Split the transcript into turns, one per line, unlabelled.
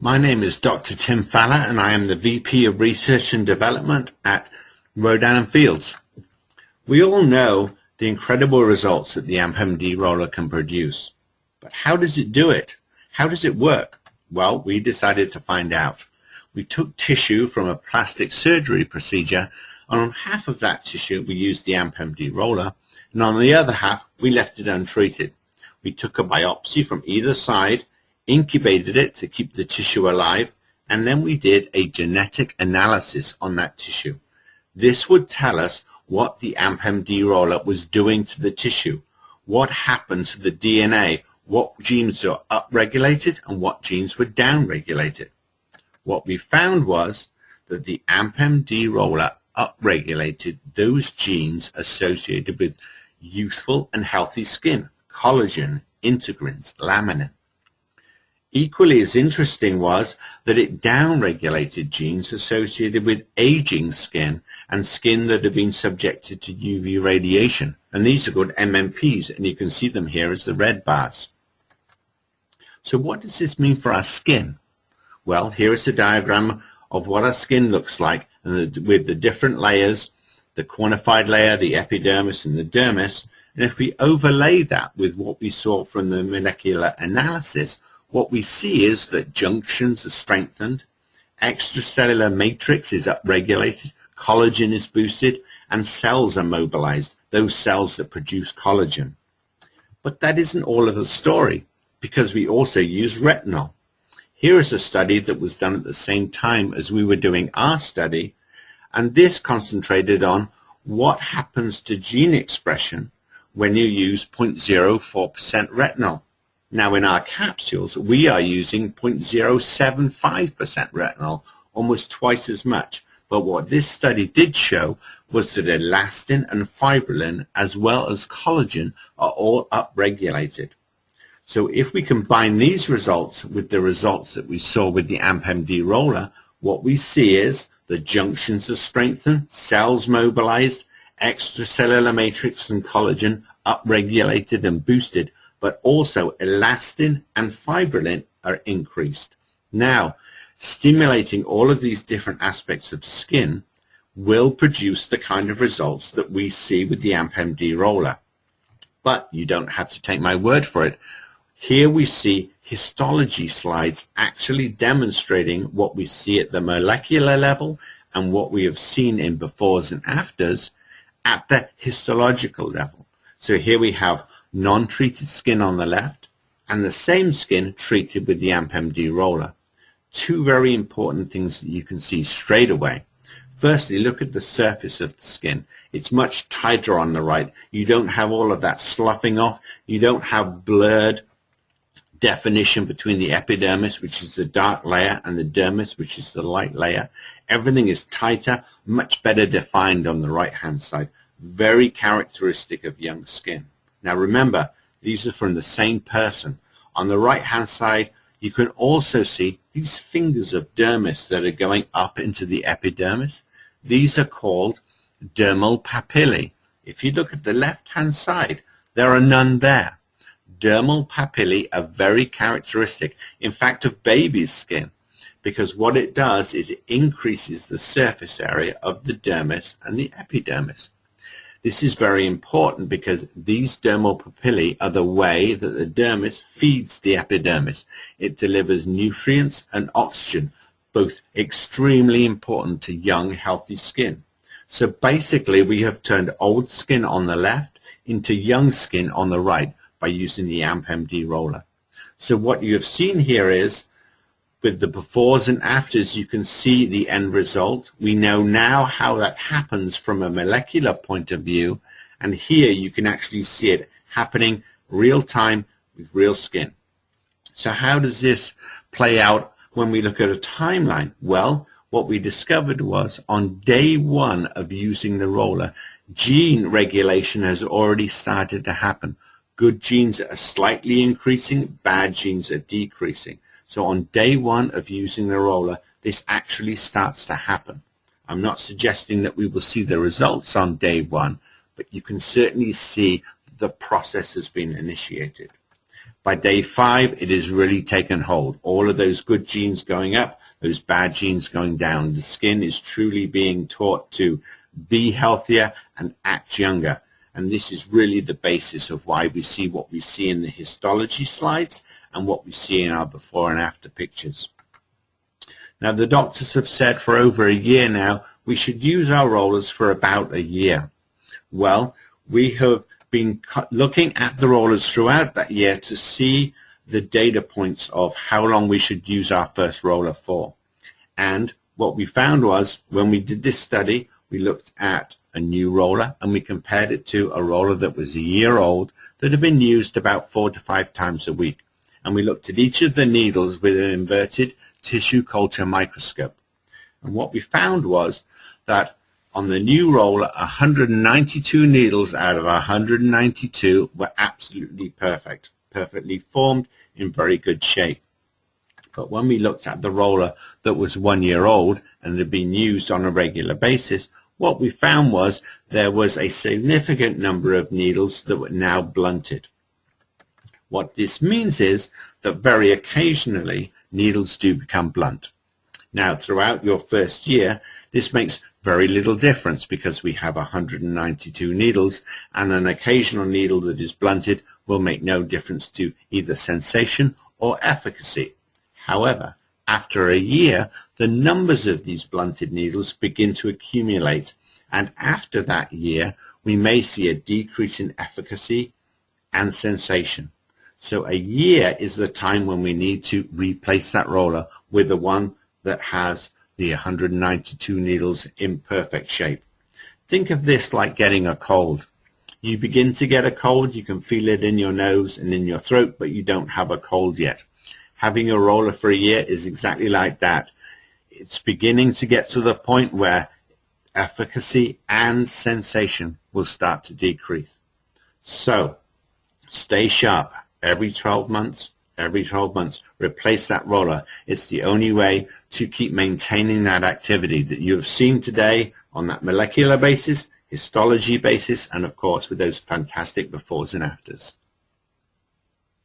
My name is Dr. Tim Fowler and I am the VP of Research and Development at Rodan and Fields. We all know the incredible results that the AmpMD roller can produce. But how does it do it? How does it work? Well, we decided to find out. We took tissue from a plastic surgery procedure, and on half of that tissue we used the AmpMD roller, and on the other half we left it untreated. We took a biopsy from either side, incubated it to keep the tissue alive, and then we did a genetic analysis on that tissue. This would tell us what the AmpMD roller was doing to the tissue, what happened to the DNA, what genes were upregulated and what genes were downregulated. What we found was that the AmpMD roller upregulated those genes associated with youthful and healthy skin, collagen, integrins, laminin. Equally as interesting was that it downregulated genes associated with aging skin and skin that have been subjected to UV radiation. And these are called MMPs, and you can see them here as the red bars. So what does this mean for our skin? Well, here is the diagram of what our skin looks like with the different layers, the quantified layer, the epidermis, and the dermis. And if we overlay that with what we saw from the molecular analysis, what we see is that junctions are strengthened, extracellular matrix is upregulated, collagen is boosted, and cells are mobilized, those cells that produce collagen. But that isn't all of the story, because we also use retinol. Here is a study that was done at the same time as we were doing our study, and this concentrated on what happens to gene expression when you use 0.04% retinol. Now in our capsules, we are using 0.075% retinol, almost twice as much. But what this study did show was that elastin and fibrillin, as well as collagen, are all upregulated. So if we combine these results with the results that we saw with the AmpMD roller, what we see is the junctions are strengthened, cells mobilized, extracellular matrix and collagen upregulated and boosted, but also elastin and fibrillin are increased. Now, stimulating all of these different aspects of skin will produce the kind of results that we see with the AmpMD roller. But you don't have to take my word for it. Here we see histology slides actually demonstrating what we see at the molecular level and what we have seen in befores and afters at the histological level. So here we have non-treated skin on the left and the same skin treated with the AmpMD roller. Two very important things that you can see straight away. Firstly, look at the surface of the skin. It's much tighter on the right. You don't have all of that sloughing off. You don't have blurred definition between the epidermis, which is the dark layer, and the dermis, which is the light layer. Everything is tighter, much better defined on the right-hand side. Very characteristic of young skin. Now remember, these are from the same person. On the right-hand side, you can also see these fingers of dermis that are going up into the epidermis. These are called dermal papillae. If you look at the left-hand side, there are none there. Dermal papillae are very characteristic, in fact, of baby's skin, because what it does is it increases the surface area of the dermis and the epidermis. This is very important because these dermal papillae are the way that the dermis feeds the epidermis. It delivers nutrients and oxygen, both extremely important to young, healthy skin. So basically, we have turned old skin on the left into young skin on the right by using the AmpMD roller. So what you have seen here is, with the befores and afters, you can see the end result. We know now how that happens from a molecular point of view, and here you can actually see it happening real time with real skin. So how does this play out when we look at a timeline? Well, what we discovered was on day one of using the roller, gene regulation has already started to happen. Good genes are slightly increasing, bad genes are decreasing. So on day one of using the roller, this actually starts to happen. I'm not suggesting that we will see the results on day one, but you can certainly see the process has been initiated. By day 5, it has really taken hold. All of those good genes going up, those bad genes going down. The skin is truly being taught to be healthier and act younger. And this is really the basis of why we see what we see in the histology slides and what we see in our before and after pictures. Now, the doctors have said for over a year now, we should use our rollers for about a year. Well, we have been looking at the rollers throughout that year to see the data points of how long we should use our first roller for. And what we found was, when we did this study, we looked at a new roller and we compared it to a roller that was a year old that had been used about 4 to 5 times a week. And we looked at each of the needles with an inverted tissue culture microscope. And what we found was that on the new roller, 192 needles out of 192 were absolutely perfect, perfectly formed, in very good shape. But when we looked at the roller that was 1 year old and had been used on a regular basis, what we found was there was a significant number of needles that were now blunted. What this means is that very occasionally needles do become blunt. Now, throughout your first year, this makes very little difference because we have 192 needles, and an occasional needle that is blunted will make no difference to either sensation or efficacy. However, after a year, the numbers of these blunted needles begin to accumulate, and after that year, we may see a decrease in efficacy and sensation. So a year is the time when we need to replace that roller with the one that has the 192 needles in perfect shape. Think of this like getting a cold. You begin to get a cold, you can feel it in your nose and in your throat, but you don't have a cold yet. Having a roller for a year is exactly like that. It's beginning to get to the point where efficacy and sensation will start to decrease. So stay sharp. Every 12 months, replace that roller. It's the only way to keep maintaining that activity that you have seen today on that molecular basis, histology basis, and of course with those fantastic befores and afters.